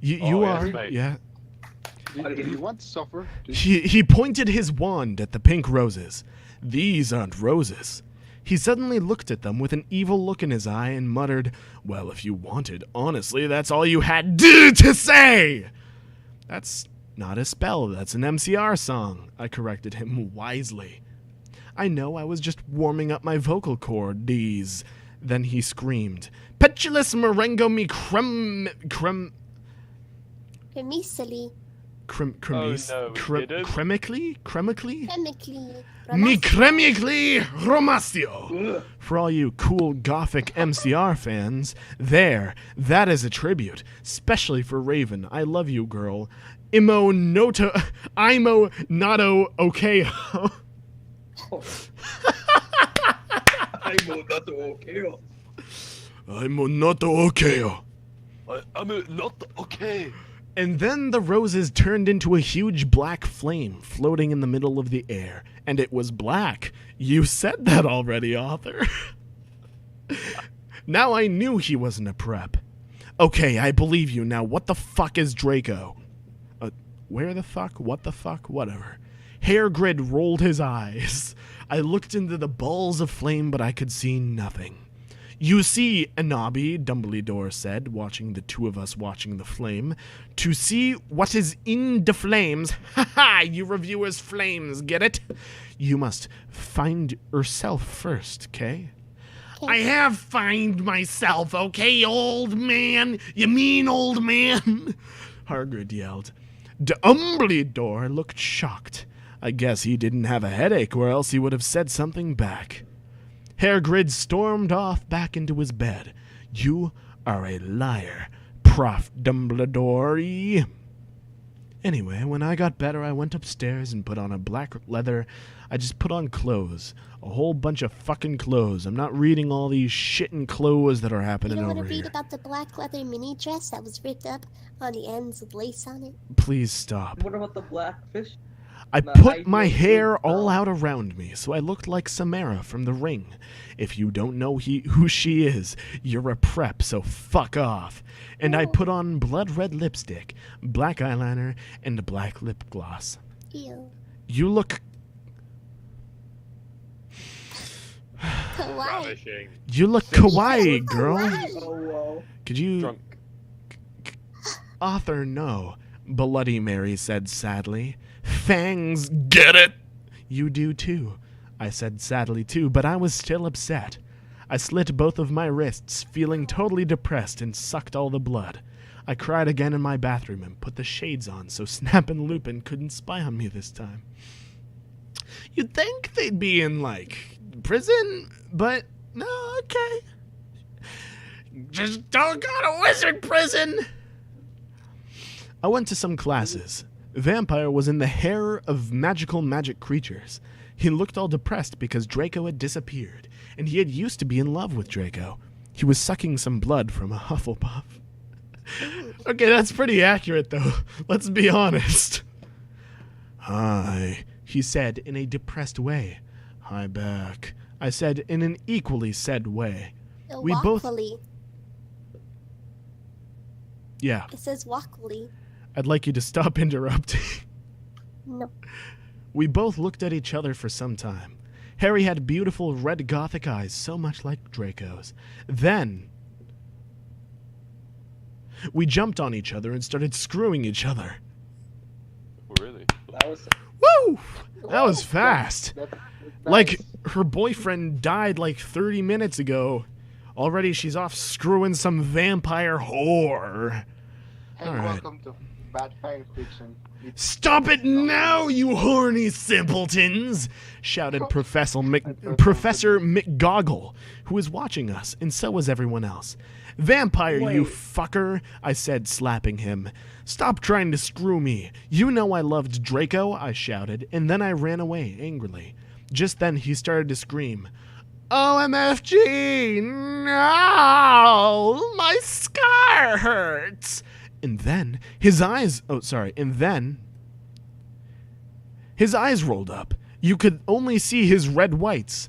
You Oh, are, yes, mate. yeah. Do you want to suffer? He pointed his wand at the pink roses. These aren't roses. He suddenly looked at them with an evil look in his eye and muttered, "Well, if you wanted, honestly, that's all you had to say!" "That's not a spell, that's an MCR song," I corrected him wisely. "I know, I was just warming up my vocal cords." Then he screamed, "Petulous Marengo me Vermicelli. no, we didn't. cremically? Chemically. Me cremically romastio. For all you cool gothic MCR fans, that is a tribute, especially for Raven. I love you, girl. Imo noto okay. I'm not okay. I'm not okay. And then the roses turned into a huge black flame floating in the middle of the air. And it was black. You said that already, author. Now I knew he wasn't a prep. Okay, I believe you. Now what the fuck is Draco? Where the fuck? What the fuck? Whatever. Hairgrid rolled his eyes. I looked into the balls of flame, but I could see nothing. "You see, Anabi," Dumbledore said, watching the two of us watching the flame, "to see what is in the flames, ha, you reviewers flames, get it? You must find yourself first, okay? I have find myself, okay, old man? You mean old man?" Hagrid yelled. Dumbledore looked shocked. I guess he didn't have a headache, or else he would have said something back. Hairgrid stormed off back into his bed. "You are a liar, Prof. Dumbledore." Anyway, when I got better, I went upstairs and put on a black leather. I just put on clothes. A whole bunch of fucking clothes. I'm not reading all these shitting clothes that are You happening don't want over to read here. about the black leather mini dress that was ripped up on the ends with lace on it? Please stop. What about the blackfish? I No, put I my don't hair think so. all out around me, so I looked like Samara from The Ring. If you don't know who she is, you're a prep, so fuck off. And I put on blood red lipstick, black eyeliner, and a black lip gloss. Ew. You look Kawaii. Ravishing. kawaii, girl. Kawaii. Oh, whoa. Could you... Drunk. Author, no. Bloody Mary said sadly. Fangs, get it? You do too. I said sadly too, but I was still upset. I slit both of my wrists, feeling totally depressed, and sucked all the blood. I cried again in my bathroom and put the shades on so Snap and Lupin couldn't spy on me this time. You'd think they'd be in, like, prison, but no, okay. Just don't go to wizard prison! I went to some classes. Vampire was in the hair of magic creatures. He looked all depressed because Draco had disappeared, and he had used to be in love with Draco. He was sucking some blood from a Hufflepuff. Okay, that's pretty accurate, though. Let's be honest. "Hi," he said in a depressed way. "Hi back," I said in an equally sad way. We both- Walkily. Yeah, It says walkily. I'd like you to stop interrupting. No. We both looked at each other for some time. Harry had beautiful red gothic eyes, so much like Draco's. Then we jumped on each other and started screwing each other. Oh, really? That was Woo! That was fast. That's Like, her boyfriend died like 30 minutes ago. Already she's off screwing some vampire whore. Hey, All right. welcome to Bad Fan Fiction. "Stop it now, you horny simpletons!" shouted Professor McGoggle, who was watching us, and so was everyone else. "Vampire, you Wait. fucker," I said, slapping him. "Stop trying to screw me. You know I loved Draco," I shouted, and then I ran away angrily. Just then he started to scream, "OMFG! No! My scar hurts!" And then his eyes his eyes rolled up. You could only see his red whites.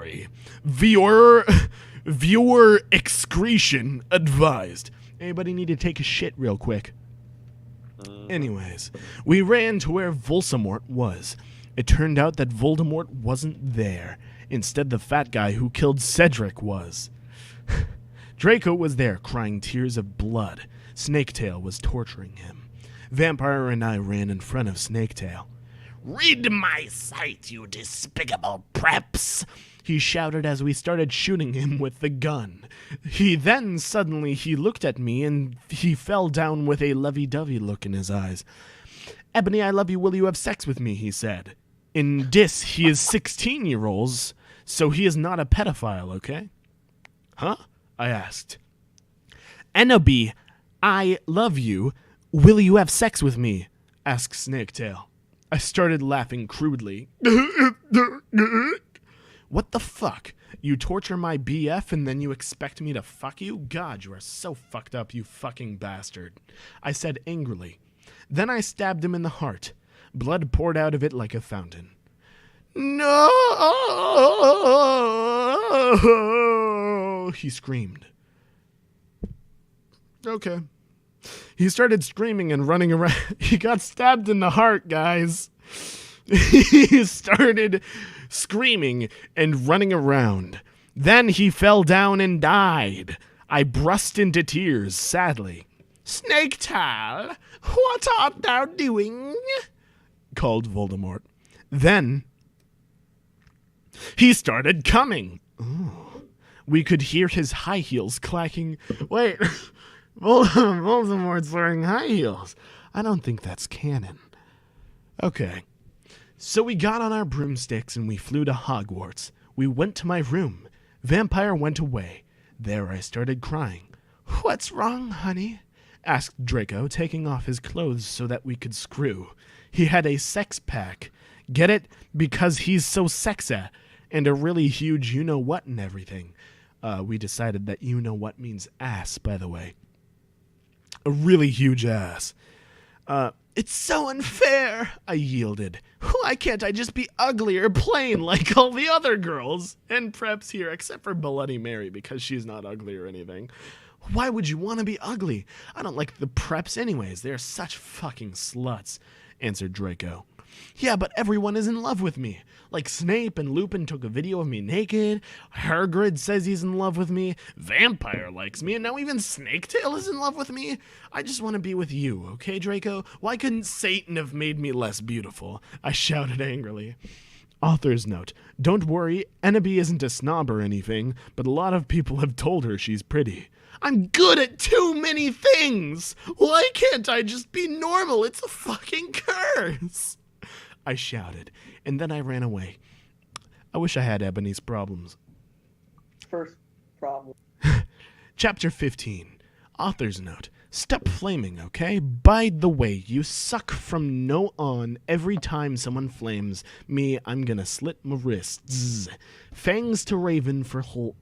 necessary. Viewer excretion advised. Anybody need to take a shit real quick? Anyways, we ran to where Voldemort was. It turned out that Voldemort wasn't there. Instead, the fat guy who killed Cedric was. Draco was there, crying tears of blood. Snaketail was torturing him. Vampire and I ran in front of Snaketail. "Read my sight, you despicable preps!" he shouted as we started shooting him with the gun. Suddenly he looked at me and he fell down with a lovey-dovey look in his eyes. Ebony, I love you. Will you have sex with me? He said. In dis, he is 16-year-olds, so he is not a pedophile, okay? Huh? I asked. Enobi, I love you. Will you have sex with me? Asked Snaketail. I started laughing crudely. What the fuck? You torture my BF and then you expect me to fuck you? God, you are so fucked up, you fucking bastard. I said angrily. Then I stabbed him in the heart. Blood poured out of it like a fountain. No! He screamed. Okay. He started screaming and running around. He got stabbed in the heart, guys. He started screaming and running around. Then he fell down and died. I burst into tears, sadly. Snaketail, what art thou doing? Called Voldemort. Then he started coming. Ooh. We could hear his high heels clacking. Wait, Voldemort's wearing high heels. I don't think that's canon. Okay. So we got on our broomsticks and we flew to Hogwarts. We went to my room. Vampire went away. There I started crying. What's wrong, honey? Asked Draco, taking off his clothes so that we could screw. He had a sex pack. Get it? Because he's so sexy. And a really huge you-know-what and everything. We decided that you-know-what means ass, by the way. A really huge ass. It's so unfair, I yielded. Why can't I just be ugly or plain like all the other girls? And preps here, except for Bloody Mary, because she's not ugly or anything. Why would you want to be ugly? I don't like the preps anyways. They're such fucking sluts, answered Draco. Yeah, but everyone is in love with me. Like Snape and Lupin took a video of me naked. Hagrid says he's in love with me. Vampire likes me. And now even Snaketail is in love with me. I just want to be with you, okay, Draco? Why couldn't Satan have made me less beautiful? I shouted angrily. Author's note. Don't worry, Enobi isn't a snob or anything, but a lot of people have told her she's pretty. I'm good at too many things. Why can't I just be normal? It's a fucking curse. I shouted, and then I ran away. I wish I had Ebony's problems. First problem. Chapter 15. Author's note. Stop flaming, okay? By the way, you suck from no on. Every time someone flames me, I'm gonna slit my wrists. Fangs to Raven for whole...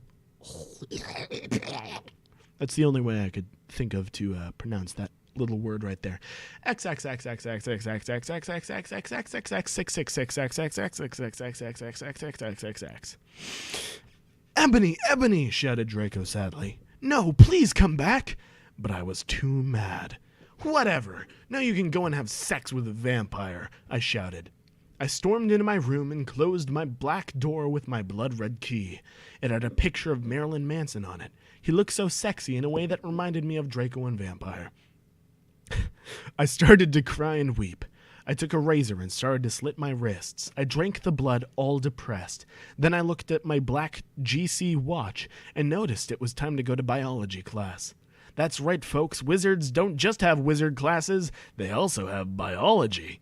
That's the only way I could think of to pronounce that little word right there. Ebony, Ebony, shouted Draco sadly. No, please come back. But I was too mad. Whatever. Now you can go and have sex with a vampire, I shouted. I stormed into my room and closed my black door with my blood-red key. It had a picture of Marilyn Manson on it. He looked so sexy in a way that reminded me of Draco and Vampire. I started to cry and weep. I took a razor and started to slit my wrists. I drank the blood, all depressed. Then I looked at my black GC watch and noticed it was time to go to biology class. That's right, folks. Wizards don't just have wizard classes, they also have biology.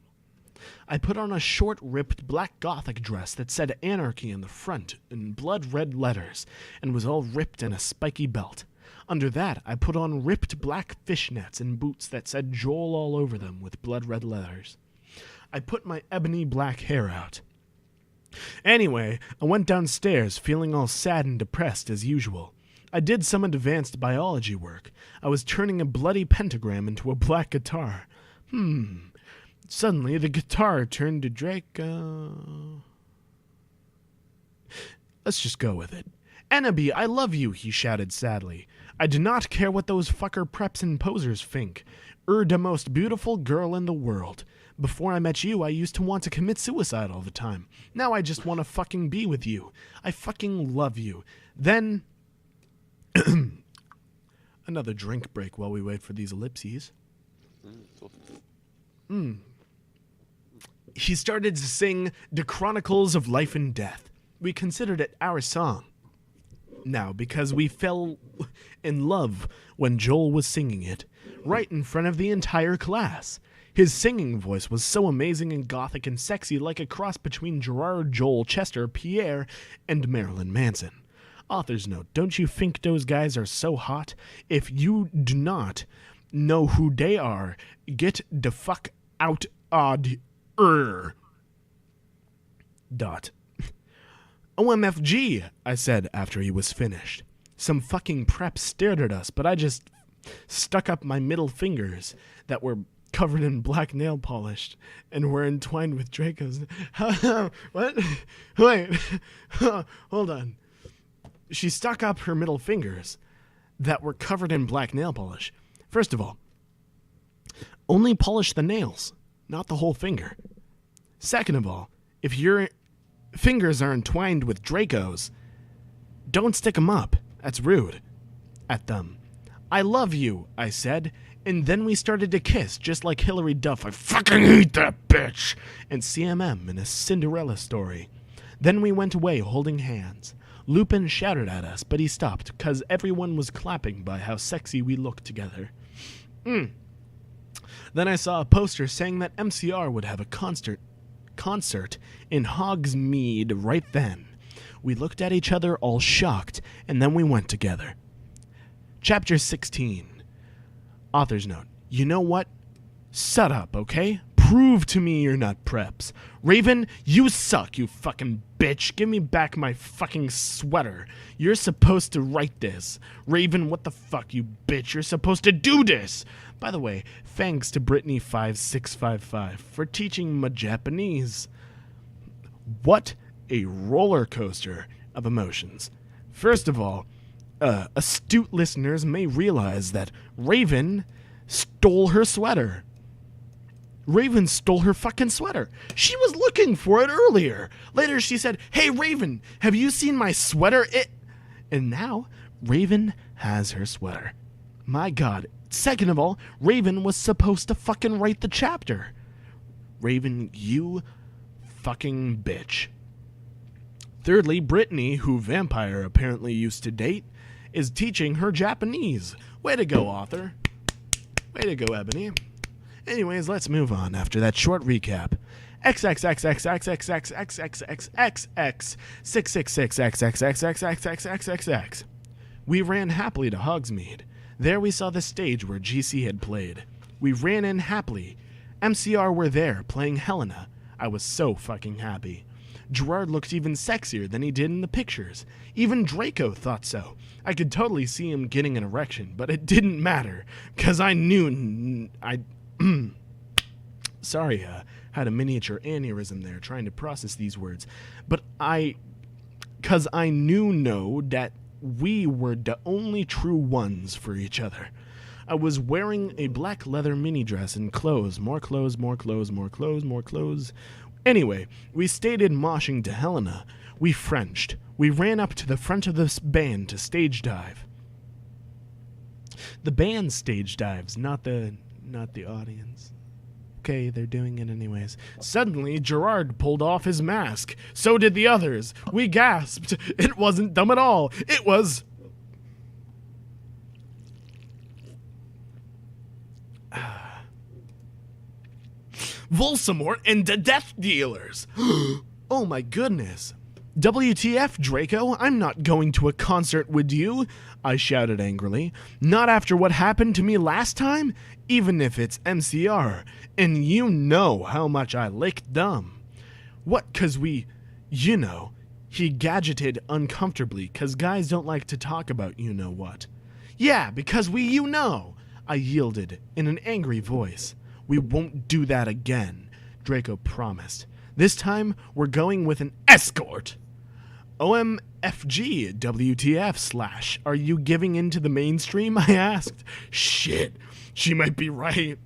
I put on a short, ripped black gothic dress that said Anarchy in the front in blood-red letters and was all ripped in a spiky belt. Under that, I put on ripped black fishnets and boots that said Joel all over them with blood-red letters. I put my ebony black hair out. Anyway, I went downstairs feeling all sad and depressed as usual. I did some advanced biology work. I was turning a bloody pentagram into a black guitar. Suddenly, the guitar turned to Draco. Let's just go with it. Enobi, I love you, he shouted sadly. I do not care what those fucker preps and posers think. The most beautiful girl in the world. Before I met you, I used to want to commit suicide all the time. Now I just want to fucking be with you. I fucking love you. Then... Another drink break while we wait for these ellipses. He started to sing The Chronicles of Life and Death. We considered it our song. Now, because we fell in love when Joel was singing it, right in front of the entire class. His singing voice was so amazing and gothic and sexy, like a cross between Gerard, Joel, Chester, Pierre, and Marilyn Manson. Author's note, don't you think those guys are so hot? If you do not know who they are, get the fuck out odd dot. OMFG, I said after he was finished. Some fucking prep stared at us, but I just stuck up my middle fingers that were covered in black nail polish and were entwined with Draco's. What? Wait. Hold on. She stuck up her middle fingers that were covered in black nail polish. First of all, only polish the nails, not the whole finger. Second of all, if your fingers are entwined with Draco's, don't stick them up. That's rude. At them. I love you, I said, and then we started to kiss, just like Hilary Duff. I fucking hate that bitch! And CMM in a Cinderella story. Then we went away holding hands. Lupin shouted at us, but he stopped, because everyone was clapping by how sexy we looked together. Then I saw a poster saying that MCR would have a concert in Hogsmeade right then. We looked at each other all shocked, and then we went together. Chapter 16. Author's note. You know what? Shut up, okay? Prove to me you're not preps. Raven, you suck, you fucking bitch. Give me back my fucking sweater. You're supposed to write this. Raven, what the fuck, you bitch? You're supposed to do this. By the way, thanks to Brittany5655 for teaching me Japanese. What a roller coaster of emotions. First of all, astute listeners may realize that Raven stole her sweater. Raven stole her fucking sweater. She was looking for it earlier. Later she said, hey Raven, have you seen my sweater? And now Raven has her sweater. My God. Second of all, Raven was supposed to fucking write the chapter. Raven, you fucking bitch. Thirdly, Brittany, who Vampire apparently used to date, is teaching her Japanese. Way to go, author. Way to go, Ebony. Anyways, let's move on after that short recap. XXXXXXXXXX666XXXXXXXXXX. We ran happily to Hogsmeade. There we saw the stage where GC had played. We ran in happily. MCR were there, playing Helena. I was so fucking happy. Gerard looked even sexier than he did in the pictures. Even Draco thought so. I could totally see him getting an erection, but it didn't matter, because I knew Sorry, had a miniature aneurysm there trying to process these words. But because I knew that we were the only true ones for each other. I was wearing a black leather mini dress and clothes. More clothes, more clothes, more clothes, more clothes. Anyway, we stayed in moshing to Helena. We Frenched. We ran up to the front of this band to stage dive. The band stage dives, not the audience. Okay, they're doing it anyways. Suddenly, Gerard pulled off his mask. So did the others. We gasped. It wasn't dumb at all. It was... Voldemort and the Death Dealers. Oh my goodness. WTF, Draco? I'm not going to a concert with you, I shouted angrily. Not after what happened to me last time? Even if it's MCR. And you know how much I licked dumb. What, 'cause we... You know. He gadgeted uncomfortably, 'cause guys don't like to talk about you-know-what. Yeah, because we you-know. I yielded, in an angry voice. We won't do that again, Draco promised. This time, we're going with an escort. OMFG, WTF / are you giving in to the mainstream? I asked. Shit, she might be right.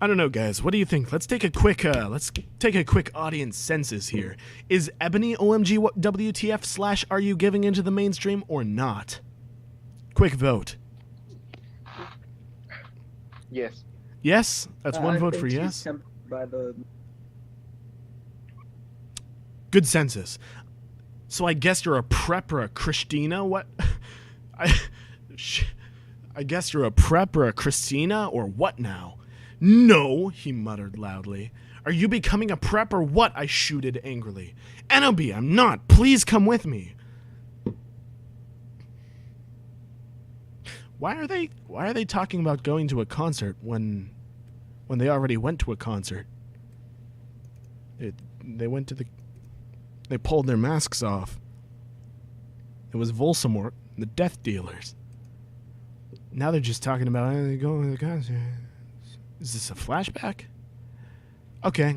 I don't know, guys. What do you think? Let's take a quick audience census here. Is Ebony OMG WTF / are you giving in to the mainstream or not? Quick vote. Yes. Yes? That's one vote for yes? By the... Good census. So I guess you're a prep or a Christina? What? I guess you're a prep or a Christina or what now? No, he muttered loudly. Are you becoming a prep or what? I shooted angrily. Enobi, I'm not. Please come with me. Why are they talking about going to a concert when they already went to a concert? They went to they pulled their masks off. It was Voldemort, the Death Dealers. Now they're just talking about going to the concert. Is this a flashback? Okay.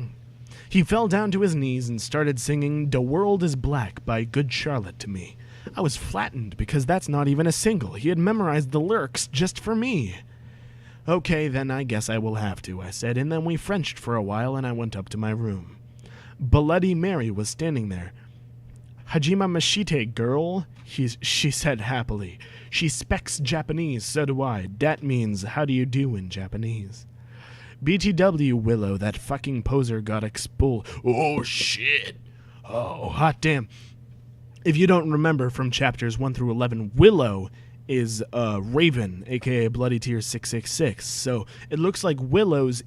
He fell down to his knees and started singing "The World is Black" by Good Charlotte to me. I was flattened because that's not even a single. He had memorized the lyrics just for me. Okay, then I guess I will have to, I said, and then we Frenched for a while and I went up to my room. Bloody Mary was standing there. Hajima Mashite, girl, she said happily. She speaks Japanese, so do I. That means, how do you do in Japanese? BTW, Willow, that fucking poser got expelled. Oh, shit. Oh, hot damn. If you don't remember from chapters 1 through 11, Willow is Raven, a.k.a. Bloody Tear 666. So it looks like Willow's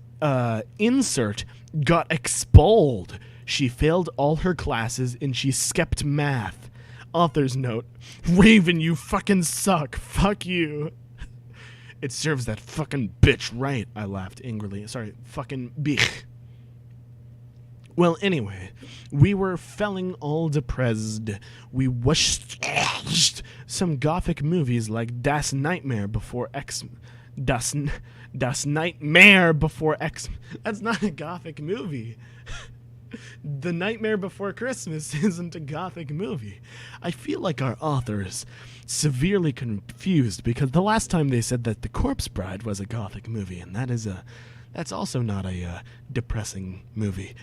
insert got expelled. She failed all her classes and she skipped math. Author's note, Raven, you fucking suck. Fuck you. It serves that fucking bitch right, I laughed angrily. Sorry, fucking bitch. Well, anyway, we were feeling all depressed. We watched some gothic movies like Das Nightmare Before X. Das Nightmare Before X. That's not a gothic movie. The Nightmare Before Christmas isn't a gothic movie. I feel like our author is severely confused because the last time they said that The Corpse Bride was a gothic movie, and that's also not a depressing movie.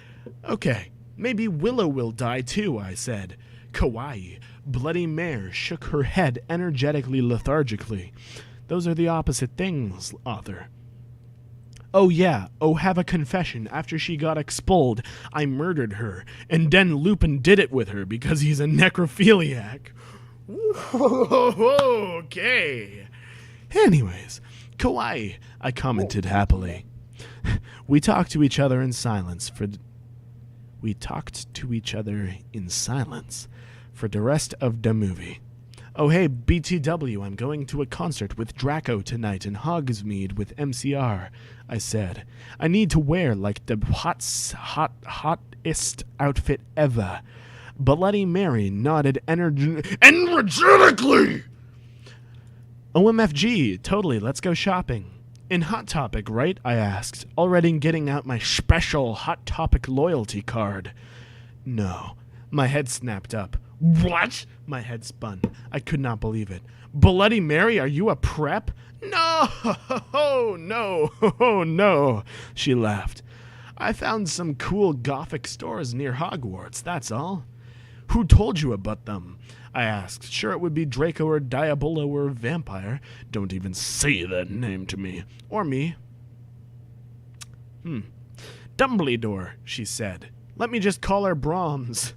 Okay, maybe Willow will die too, I said. Kawaii, Bloody Mare, shook her head energetically lethargically. Those are the opposite things, author. Oh yeah, have a confession. After she got expelled, I murdered her, and then Lupin did it with her because he's a necrophiliac. Okay. Anyways, Kawaii, I commented happily. We talked to each other in silence for the rest of the movie. Oh hey, BTW, I'm going to a concert with Draco tonight in Hogsmeade with MCR, I said. I need to wear like the hottest outfit ever. Bloody Mary nodded energetically. OMFG, totally, let's go shopping. In Hot Topic, right? I asked, already getting out my special Hot Topic loyalty card. No. My head snapped up. What? My head spun. I could not believe it. Bloody Mary, are you a prep? No, no, she laughed. I found some cool gothic stores near Hogwarts, that's all. Who told you about them? I asked. Sure, it would be Draco or Diabolo or Vampire. Don't even say that name to me. Or me. Dumbledore, she said. Let me just call her Brahms.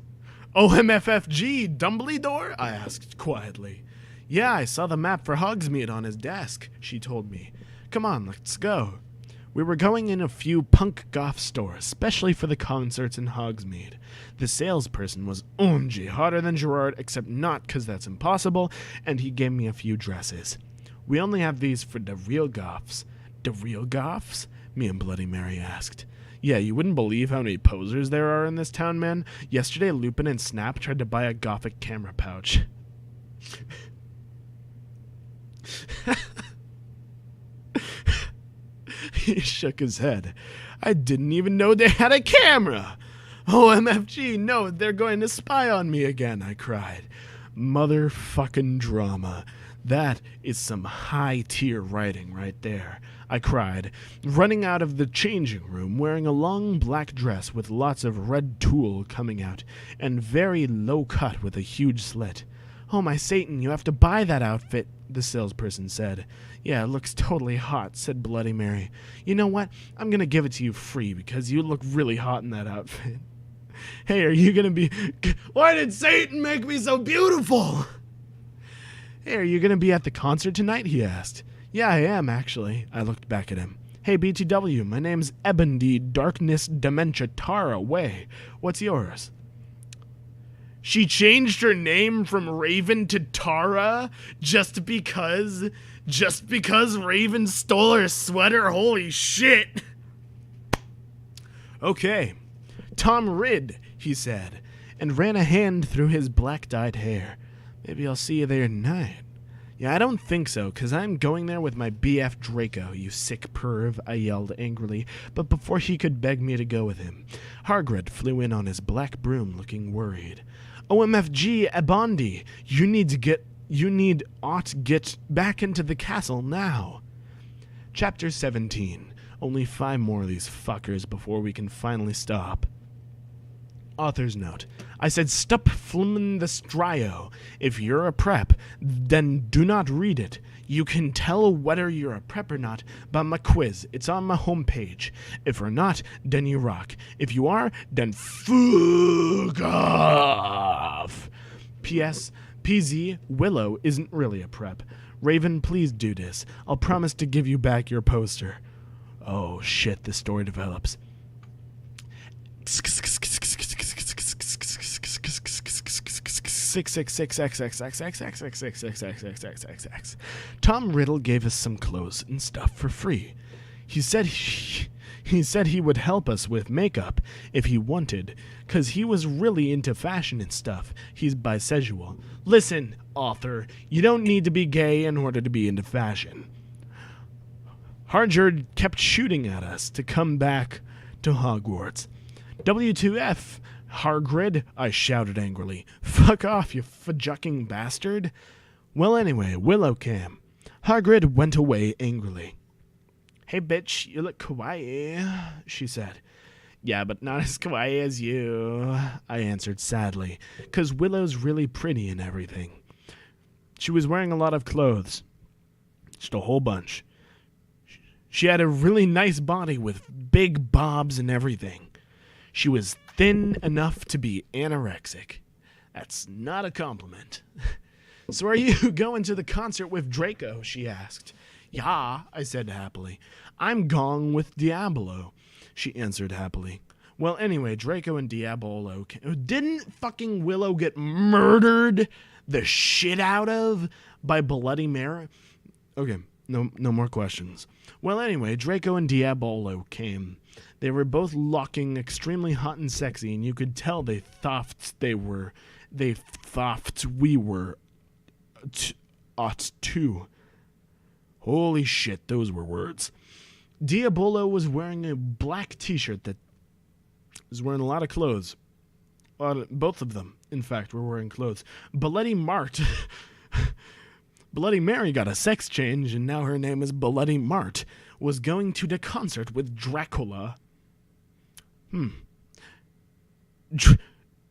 OMFFG, Dumbledore? I asked quietly. Yeah, I saw the map for Hogsmeade on his desk, she told me. Come on, let's go. We were going in a few punk goth stores, especially for the concerts in Hogsmeade. The salesperson was OMG hotter than Gerard, except not because that's impossible, and he gave me a few dresses. We only have these for the real goths. The real goths? Me and Bloody Mary asked. Yeah, you wouldn't believe how many posers there are in this town, man. Yesterday, Lupin and Snap tried to buy a gothic camera pouch. He shook his head. I didn't even know they had a camera. OMFG, no, they're going to spy on me again, I cried. Motherfucking drama. That is some high-tier writing right there, I cried, running out of the changing room wearing a long black dress with lots of red tulle coming out and very low cut with a huge slit. Oh, my Satan, you have to buy that outfit, the salesperson said. Yeah, it looks totally hot, said Bloody Mary. You know what? I'm going to give it to you free because you look really hot in that outfit. Hey, are you going to be... Why did Satan make me so beautiful? Hey, are you going to be at the concert tonight? He asked. Yeah, I am, actually. I looked back at him. Hey, BTW, my name's Ebony Darkness Dementia Tara Way. What's yours? She changed her name from Raven to Tara just because Raven stole her sweater? Holy shit! Okay. Tom Ridd, he said, and ran a hand through his black-dyed hair. Maybe I'll see you there tonight. Yeah, I don't think so, 'cause I'm going there with my BF Draco, you sick perv, I yelled angrily, but before he could beg me to go with him, Hargred flew in on his black broom looking worried. OMFG, Abondi, you need get back into the castle now. Chapter 17. Only 5 more of these fuckers before we can finally stop. Author's note. I said stop flimmin' the strio. If you're a prep, then do not read it. You can tell whether you're a prep or not by my quiz. It's on my homepage. If you're not, then you rock. If you are, then fuck off. P.S. PZ, Willow isn't really a prep. Raven, please do this. I'll promise to give you back your poster. Oh shit, the story develops. Tom Riddle gave us some clothes and stuff for free. He said he would help us with makeup if he wanted, 'cause he was really into fashion and stuff. He's bisexual. Listen, author, you don't need to be gay in order to be into fashion. Hargerd kept shooting at us to come back to Hogwarts. W2F, Hargrid, I shouted angrily. Fuck off, you fucking bastard. Well, anyway, Willow came. Hargrid went away angrily. Hey, bitch, you look kawaii, she said. Yeah, but not as kawaii as you, I answered sadly, 'cause Willow's really pretty and everything. She was wearing a lot of clothes. Just a whole bunch. She had a really nice body with big bobs and everything. She was thin enough to be anorexic. That's not a compliment. So are you going to the concert with Draco? She asked. Yeah, I said happily. I'm going with Diablo, she answered happily. Well, anyway, Draco and Diablo didn't fucking Willow get murdered the shit out of by Bloody Mary? Okay, no more questions. Well, anyway, Draco and Diablo came. They were both looking extremely hot and sexy, and you could tell they thought we were too. Holy shit, those were words. Diabolo was wearing a black t-shirt that was wearing a lot of clothes. Both of them, in fact, were wearing clothes. Bloody Mary got a sex change, and now her name is Bloody Mart, was going to the concert with Dracula.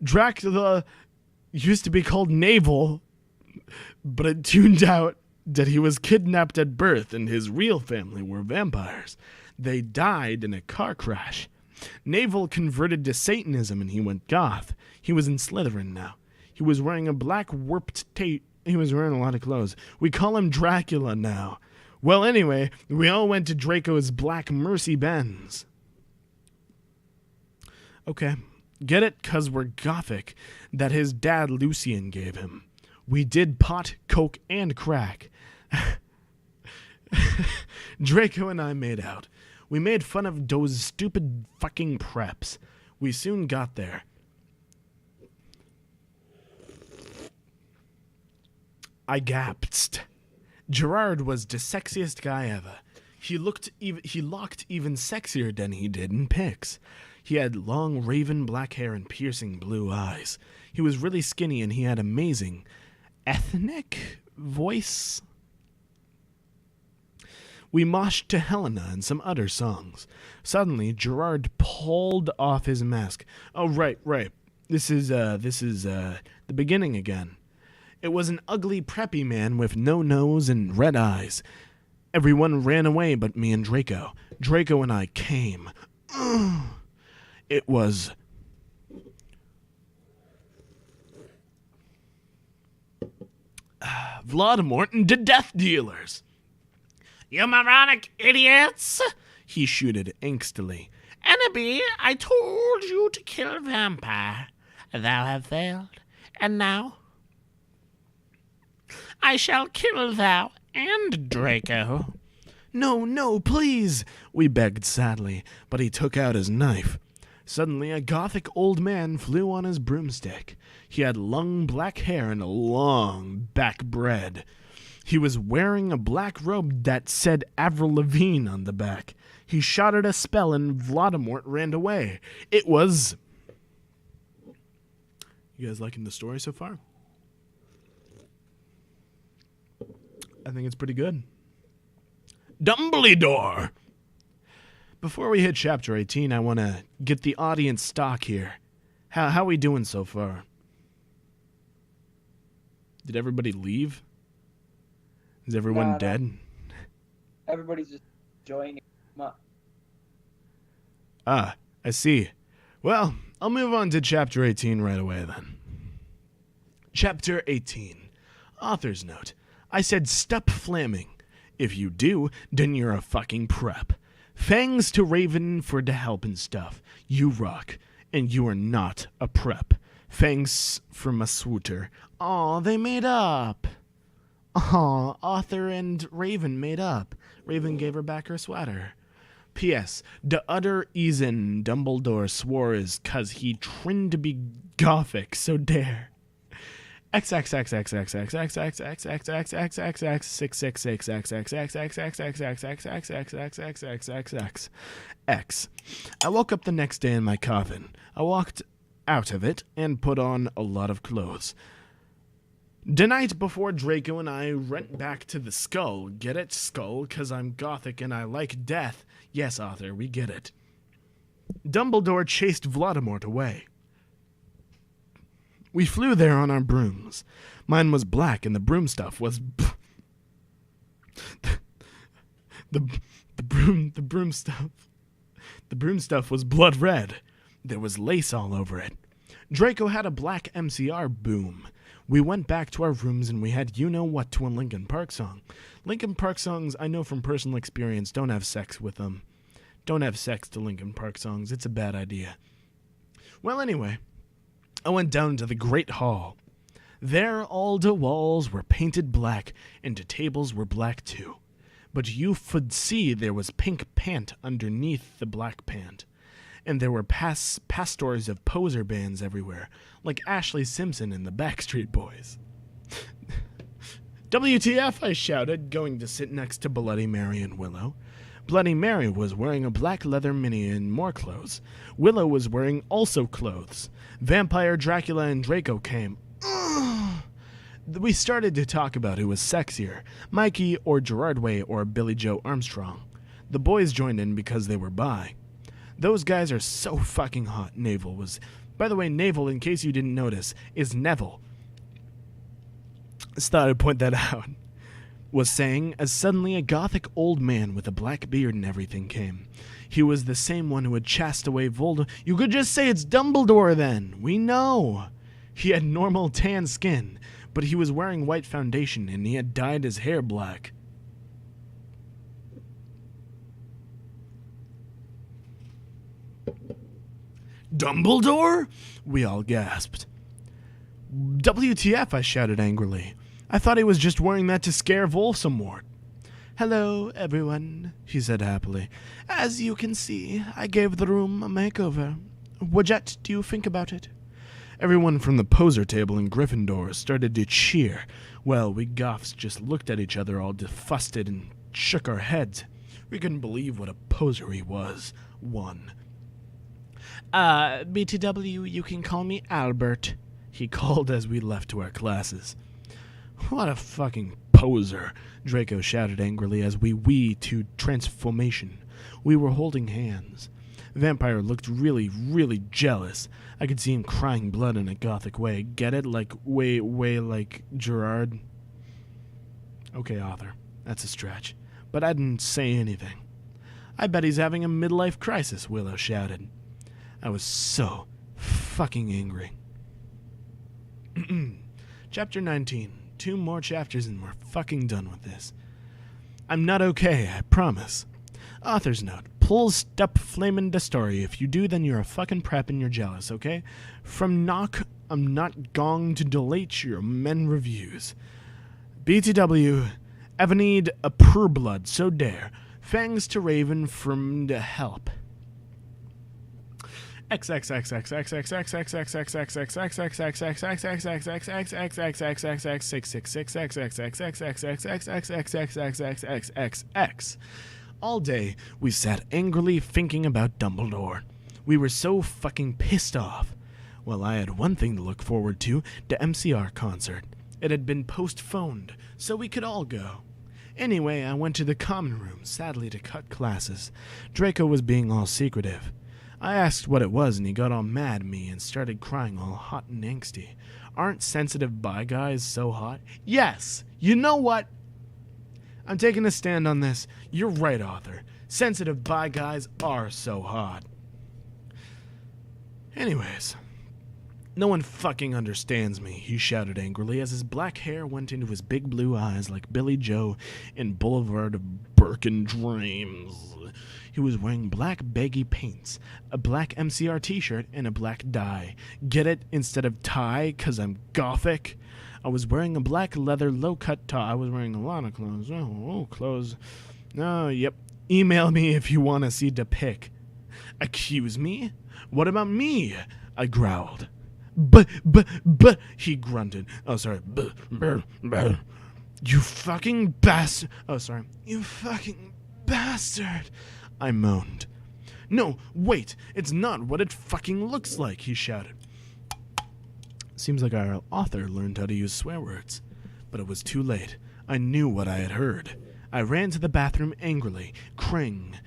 Dracula used to be called Navel, but it turned out that he was kidnapped at birth and his real family were vampires. They died in a car crash. Navel converted to Satanism and he went goth. He was in Slytherin now. He was wearing a black warped tape. He was wearing a lot of clothes. We call him Dracula now. Well, anyway, we all went to Draco's Black Mercy Benz. Okay, get it? 'Cause we're gothic. That his dad Lucian gave him. We did pot, coke, and crack. Draco and I made out. We made fun of those stupid fucking preps. We soon got there. I gasped. Gerard was the sexiest guy ever. He looked even sexier than he did in pics. He had long raven black hair and piercing blue eyes. He was really skinny and he had amazing ethnic voice. We moshed to Helena and some other songs. Suddenly, Gerard pulled off his mask. Oh, right. This is the beginning again. It was an ugly, preppy man with no nose and red eyes. Everyone ran away but me and Draco. Draco and I came. It was... Voldemort and the Death Dealers. You moronic idiots! He shooted angstily. Annabee, I told you to kill vampire. Thou have failed. And now I shall kill thou and Draco. No, no, please, we begged sadly, but he took out his knife. Suddenly a gothic old man flew on his broomstick. He had long black hair and a long back bread. He was wearing a black robe that said Avril Lavigne on the back. He shouted a spell and Voldemort ran away. It was... You guys liking the story so far? I think it's pretty good. Dumbledore! Before we hit chapter 18, I want to get the audience stock here. How we doing so far? Did everybody leave? Is everyone No. dead? Everybody's just enjoying it. Come on. Ah, I see. Well, I'll move on to chapter 18 right away then. Chapter 18. Author's note. I said stop flamming. If you do, then you're a fucking prep. Thanks to Raven for the help and stuff. You rock, and you are not a prep. Thanks for my swooter. Aw, they made up. Aw, Author and Raven made up. Raven gave her back her sweater. P.S. The other reason Dumbledore swore is 'cause he tried to be gothic, so dare. X. I woke up the next day in my coffin. I walked out of it and put on a lot of clothes. The night before Draco and I went back to the skull. Get it, skull? 'Cause I'm gothic and I like death. Yes, Author, we get it. Dumbledore chased Voldemort away. We flew there on our brooms. Mine was black and the broom stuff was... The broom stuff was blood red. There was lace all over it. Draco had a black MCR boom. We went back to our rooms and we had you-know-what to a Linkin Park song. Linkin Park songs, I know from personal experience, don't have sex with them. Don't have sex to Linkin Park songs. It's a bad idea. Well, anyway, I went down to the Great Hall. There all the walls were painted black and the tables were black too. But you could see there was pink pant underneath the black pant. And there were pastors of poser bands everywhere, like Ashley Simpson and the Backstreet Boys. WTF, I shouted, going to sit next to Bloody Mary and Willow. Bloody Mary was wearing a black leather mini and more clothes. Willow was wearing also clothes. Vampire Dracula and Draco came. Ugh. We started to talk about who was sexier, Mikey or Gerard Way or Billy Joe Armstrong. The boys joined in because they were bi. Those guys are so fucking hot, Navel was. By the way, Navel, in case you didn't notice, is Neville. Just thought I'd point that out. Was saying, as suddenly a gothic old man with a black beard and everything came. He was the same one who had chased away Voldemort. You could just say it's Dumbledore then. We know. He had normal tan skin, but he was wearing white foundation and he had dyed his hair black. Dumbledore? We all gasped. WTF, I shouted angrily. I thought he was just wearing that to scare Voldemort. Hello, everyone, he said happily. As you can see, I gave the room a makeover. What do you think about it? Everyone from the poser table in Gryffindor started to cheer. Well, we goths just looked at each other all disgusted and shook our heads. We couldn't believe what a poser he was. One. BTW, you can call me Albert, he called as we left to our classes. What a fucking poser, Draco shouted angrily as we wee to transformation. We were holding hands. Vampire looked really, really jealous. I could see him crying blood in a gothic way. Get it? Like, way like Gerard? Okay, Author. That's a stretch. But I didn't say anything. I bet he's having a midlife crisis, Willow shouted. I was so fucking angry. Chapter 19. 2 more chapters and we're fucking done with this. I'm not okay, I promise. Author's note. Pull step flamin' the story. If you do, then you're a fucking prep and you're jealous, okay? From knock, I'm not going to delete your men reviews. BTW, ever need a pur blood, so dare. Thanks to Raven from the help. All day, we sat angrily thinking about Dumbledore. We were so fucking pissed off. Well, I had one thing to look forward to, the MCR concert. It had been postponed, so we could all go. Anyway, I went to the common room, sadly to cut classes. Draco was being all secretive. I asked what it was, and he got all mad at me and started crying all hot and angsty. Aren't sensitive bi guys so hot? Yes! You know what? I'm taking a stand on this. You're right, Arthur. Sensitive bi guys are so hot. Anyways, no one fucking understands me, he shouted angrily as his black hair went into his big blue eyes like Billy Joe in Boulevard of Birkin Dreams. He was wearing black baggy pants, a black MCR t-shirt, and a black dye. Get it? Instead of tie, 'cause I'm gothic? I was wearing a black leather low-cut top. I was wearing a lot of clothes. Clothes. Oh, yep. Email me if you want to see the pic. Accuse me? What about me? I growled. But, he grunted. Oh, sorry. You fucking bastard. Oh, sorry. You fucking bastard. I moaned. No, wait. It's not what it fucking looks like, he shouted. Seems like our author learned how to use swear words. But it was too late. I knew what I had heard. I ran to the bathroom angrily. Cring.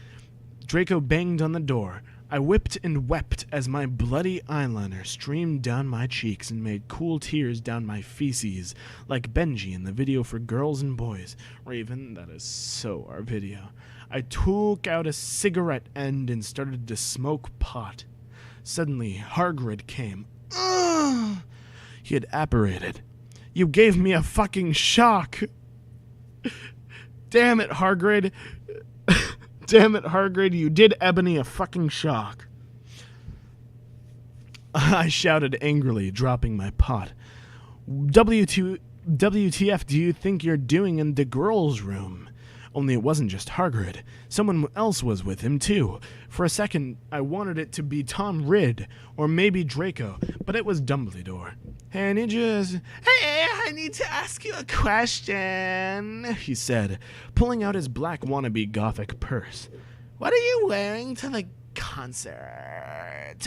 Draco banged on the door. I whipped and wept as my bloody eyeliner streamed down my cheeks and made cool tears down my feces, like Benji in the video for Girls and Boys. Raven, that is so our video. I took out a cigarette end and started to smoke pot. Suddenly, Hargrid came. Ugh! He had apparated. You gave me a fucking shock. Damn it, Hargrid. Damn it, Hargrid, you did Ebony a fucking shock. I shouted angrily, dropping my pot. WTF do you think you're doing in the girls' room? Only it wasn't just Hargrid. Someone else was with him, too. For a second, I wanted it to be Tom Ridd, or maybe Draco, but it was Dumbledore. Hey, I need to ask you a question, he said, pulling out his black wannabe gothic purse. What are you wearing to the concert?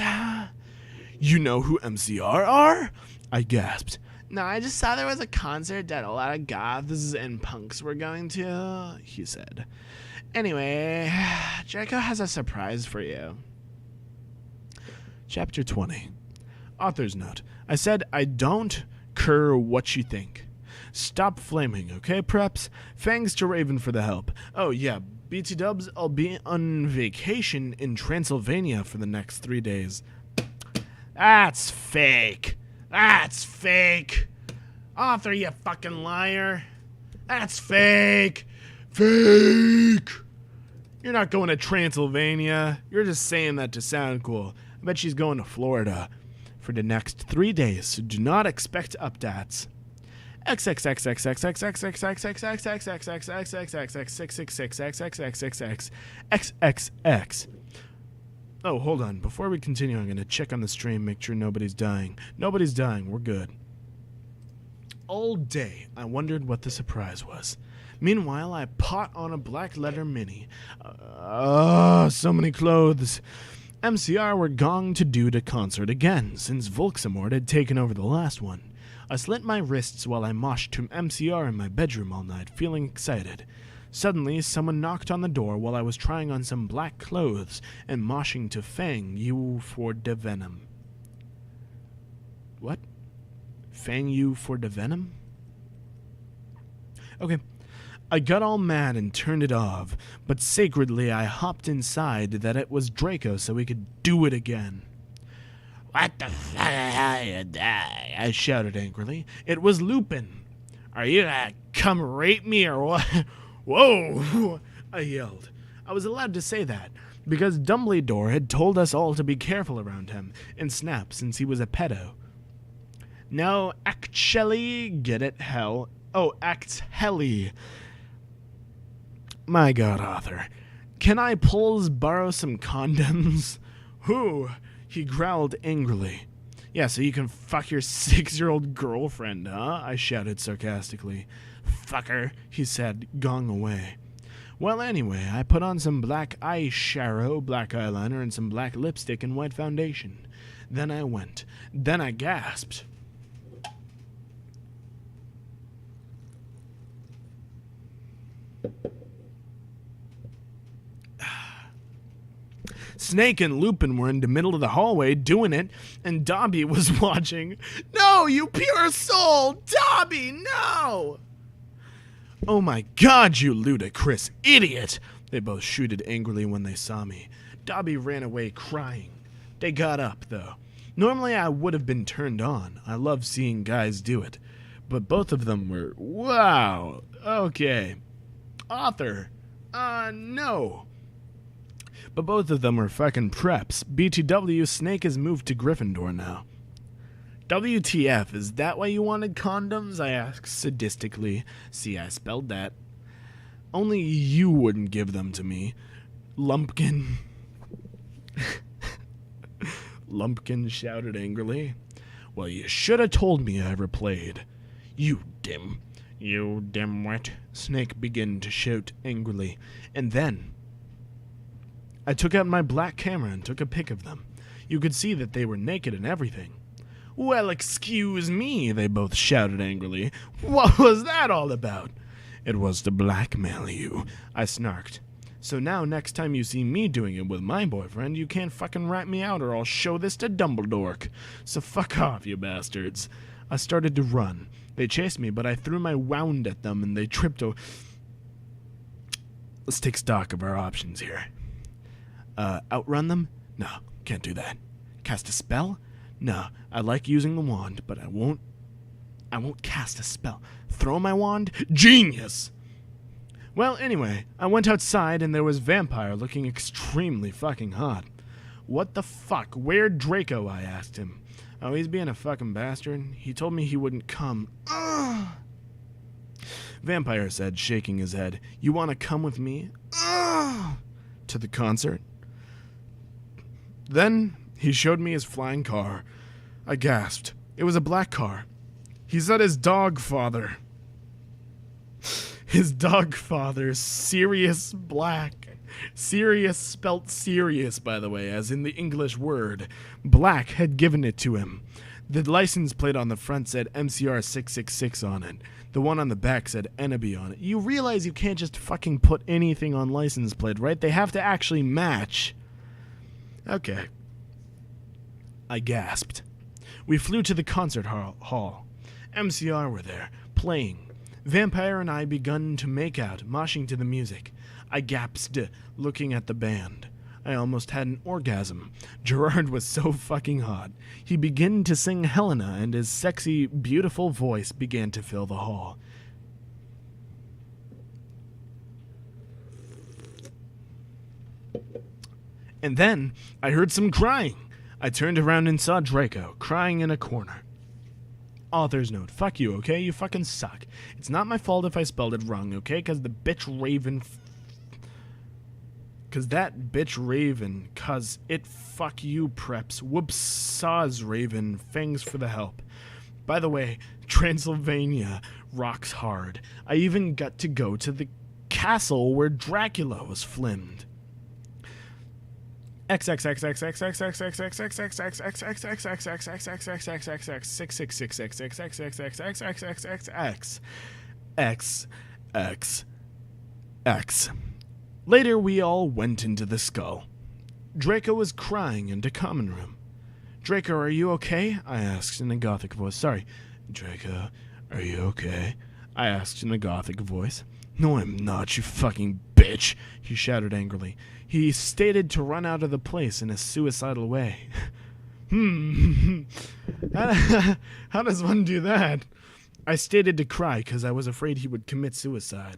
You know who MCR are? I gasped. No, I just saw there was a concert that a lot of goths and punks were going to, he said. Anyway, Draco has a surprise for you. Chapter 20. Author's note. I said I don't care what you think. Stop flaming, okay, preps? Thanks to Raven for the help. Oh, yeah, BT Dubs, I'll be on vacation in Transylvania for the next 3 days. That's fake. That's fake. Author, you fucking liar. That's fake. Fake. You're not going to Transylvania. You're just saying that to sound cool. I bet she's going to Florida for the next 3 days, so do not expect updates. XXX. Oh, hold on. Before we continue, I'm going to check on the stream, make sure nobody's dying. Nobody's dying. We're good. All day, I wondered what the surprise was. Meanwhile, I pot on a black leather mini. So many clothes. MCR were going to do the concert again, since Volksamort had taken over the last one. I slit my wrists while I moshed to MCR in my bedroom all night, feeling excited. Suddenly, someone knocked on the door while I was trying on some black clothes and moshing to Fang you for the venom. What? Fang you for the venom? Okay. I got all mad and turned it off, but sacredly I hopped inside that it was Draco so we could do it again. What the fuck are you doing? I shouted angrily. It was Lupin. Are you gonna come rape me or what? Whoa! I yelled. I was allowed to say that, because Dumbledore had told us all to be careful around him and Snap since he was a pedo. No, actually, get it, hell. Oh, actually. My God, Arthur. Can I please borrow some condoms? Who? He growled angrily. Yeah, so you can fuck your 6-year-old girlfriend, huh? I shouted sarcastically. Fucker, he said, going away. Well, anyway, I put on some black eyeshadow, black eyeliner, and some black lipstick and white foundation. Then I went. Then I gasped. Snake and Lupin were in the middle of the hallway doing it, and Dobby was watching. No, you pure soul! Dobby, no! Oh my God, you ludicrous idiot! They both shooted angrily when they saw me. Dobby ran away crying. They got up, though. Normally I would have been turned on. I love seeing guys do it. But both of them were, wow, okay. Arthur, no. But both of them were fucking preps. BTW, Snake has moved to Gryffindor now. WTF, is that why you wanted condoms? I asked sadistically. See, I spelled that. Only you wouldn't give them to me. Lumpkin. Lumpkin shouted angrily. Well, you should have told me, I replied. You dimwit. Snake began to shout angrily. And then I took out my black camera and took a pic of them. You could see that they were naked and everything. Well, excuse me, they both shouted angrily. What was that all about? It was to blackmail you, I snarked. So now next time you see me doing it with my boyfriend, you can't fucking rat me out or I'll show this to Dumbledore. So fuck off, you bastards. I started to run. They chased me, but I threw my wand at them and they tripped over. Let's take stock of our options here. Outrun them? No, can't do that. Cast a spell? No, I like using the wand, but I won't cast a spell. Throw my wand? Genius! Well, anyway, I went outside and there was Vampire looking extremely fucking hot. What the fuck? Where'd Draco? I asked him. Oh, he's being a fucking bastard. He told me he wouldn't come. Ugh. Vampire said, shaking his head. You want to come with me? Ugh. To the concert? Then he showed me his flying car. I gasped. It was a black car. He said his dog father. His dog father, Sirius Black. Sirius spelt serious, by the way, as in the English word. Black had given it to him. The license plate on the front said MCR 666 on it. The one on the back said Enemy on it. You realize you can't just fucking put anything on license plate, right? They have to actually match. Okay. I gasped. We flew to the concert hall. MCR were there, playing. Vampire and I begun to make out, moshing to the music. I gasped, looking at the band. I almost had an orgasm. Gerard was so fucking hot. He began to sing Helena, and his sexy, beautiful voice began to fill the hall. And then I heard some crying. I turned around and saw Draco, crying in a corner. Author's note. Fuck you, okay? You fucking suck. It's not my fault if I spelled it wrong, okay? Because the bitch Raven... Because that bitch Raven, cause it fuck you preps. Whoops, saws Raven, thanks for the help. By the way, Transylvania rocks hard. I even got to go to the castle where Dracula was filmed. Later, we all went into the skull. Draco was crying in the common room. Draco, are you okay? I asked in a gothic voice. Sorry. Draco, are you okay? I asked in a gothic voice. No, I'm not, you fucking bitch, he shouted angrily. He stated to run out of the place in a suicidal way. How does one do that? I stated to cry because I was afraid he would commit suicide.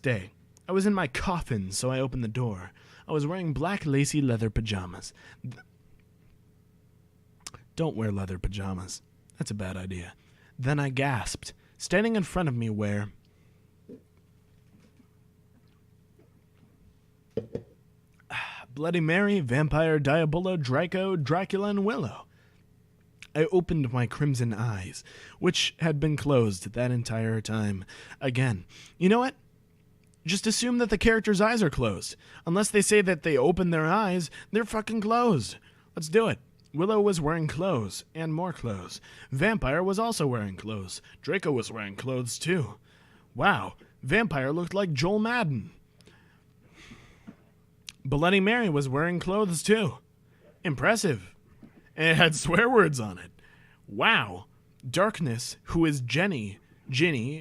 next day. I was in my coffin, so I opened the door. I was wearing black lacy leather pajamas. Don't wear leather pajamas. That's a bad idea. Then I gasped. Standing in front of me were... Bloody Mary, Vampire, Diabolo, Draco, Dracula, and Willow. I opened my crimson eyes, which had been closed that entire time. Again. You know what? Just assume that the characters' eyes are closed. Unless they say that they open their eyes, they're fucking closed. Let's do it. Willow was wearing clothes, and more clothes. Vampire was also wearing clothes. Draco was wearing clothes, too. Wow, Vampire looked like Joel Madden. Bloody Mary was wearing clothes, too. Impressive. And it had swear words on it. Wow. Darkness, who is Ginny,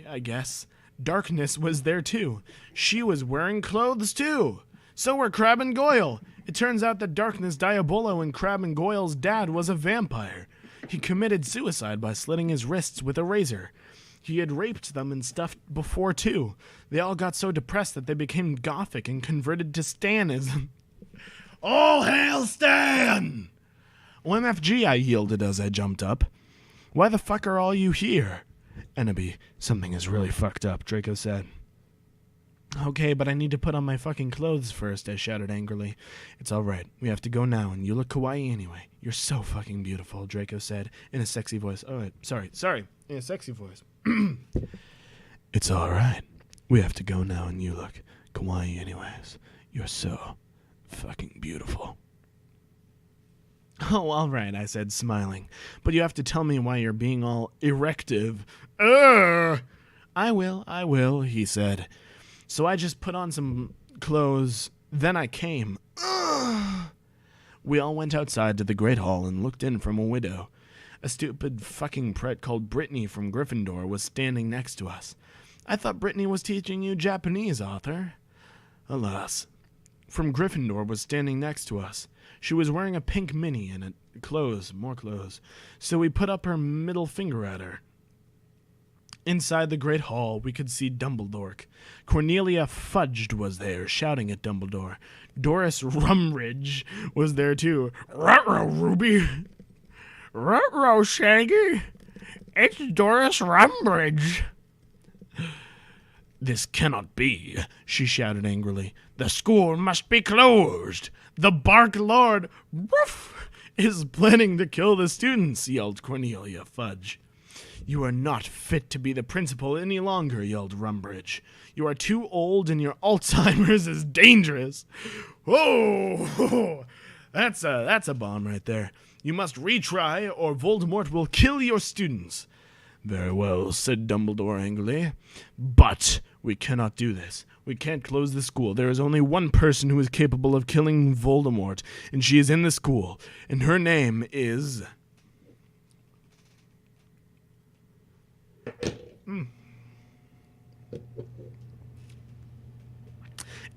I guess. Darkness was there, too. She was wearing clothes, too. So were Crab and Goyle. It turns out that Darkness, Diabolo, and Crab and Goyle's dad was a vampire. He committed suicide by slitting his wrists with a razor. He had raped them and stuff before, too. They all got so depressed that they became gothic and converted to Stanism. All hail Stan! OMFG, I yielded as I jumped up. Why the fuck are all you here? Enemy, something is really fucked up, Draco said. Okay, but I need to put on my fucking clothes first, I shouted angrily. It's all right. We have to go now, and you look kawaii anyway. You're so fucking beautiful, Draco said in a sexy voice. Oh, wait, sorry, in a sexy voice. It's all right. We have to go now, and you look kawaii anyways. You're so fucking beautiful. Oh, all right, I said, smiling. But you have to tell me why you're being all erective. I will, he said. So I just put on some clothes, then I came. We all went outside to the Great Hall and looked in from a window. A stupid fucking pret called Brittany from Gryffindor was standing next to us. I thought Brittany was teaching you Japanese, Arthur. Alas. From Gryffindor was standing next to us. She was wearing a pink mini and more clothes. So we put up her middle finger at her. Inside the Great Hall, we could see Dumbledore. Cornelia Fudged was there, shouting at Dumbledore. Doris Rumridge was there too. Ruh-roh, Ruby. Ruh-roh, Shaggy. It's Doris Rumridge. This cannot be, she shouted angrily. The school must be closed. The Bark Lord, woof, is planning to kill the students, yelled Cornelia Fudge. You are not fit to be the principal any longer, yelled Rumbridge. You are too old and your Alzheimer's is dangerous. Whoa! That's a bomb right there. You must retry or Voldemort will kill your students. Very well, said Dumbledore angrily. But we cannot do this. We can't close the school. There is only one person who is capable of killing Voldemort, and she is in the school, and her name is...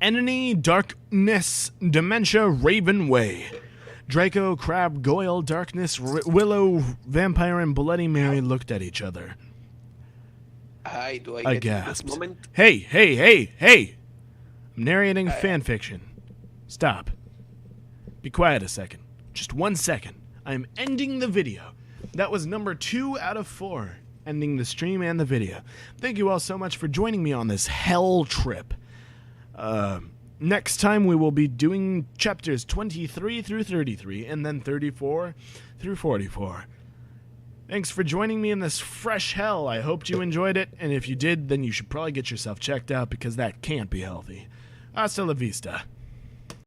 Enemy, Darkness, Dementia, Raven Way. Draco, Crab, Goyle, Darkness, Willow, Vampire, and Bloody Mary looked at each other. Hi, do I I get gasped. this moment? Hey! I'm narrating fanfiction. Stop. Be quiet a second. Just 1 second. I'm ending the video. That was number 2 out of 4. Ending the stream and the video. Thank you all so much for joining me on this hell trip. Next time we will be doing chapters 23 through 33 and then 34 through 44. Thanks for joining me in this fresh hell. I hoped you enjoyed it, and if you did, then you should probably get yourself checked out because that can't be healthy. Hasta la vista.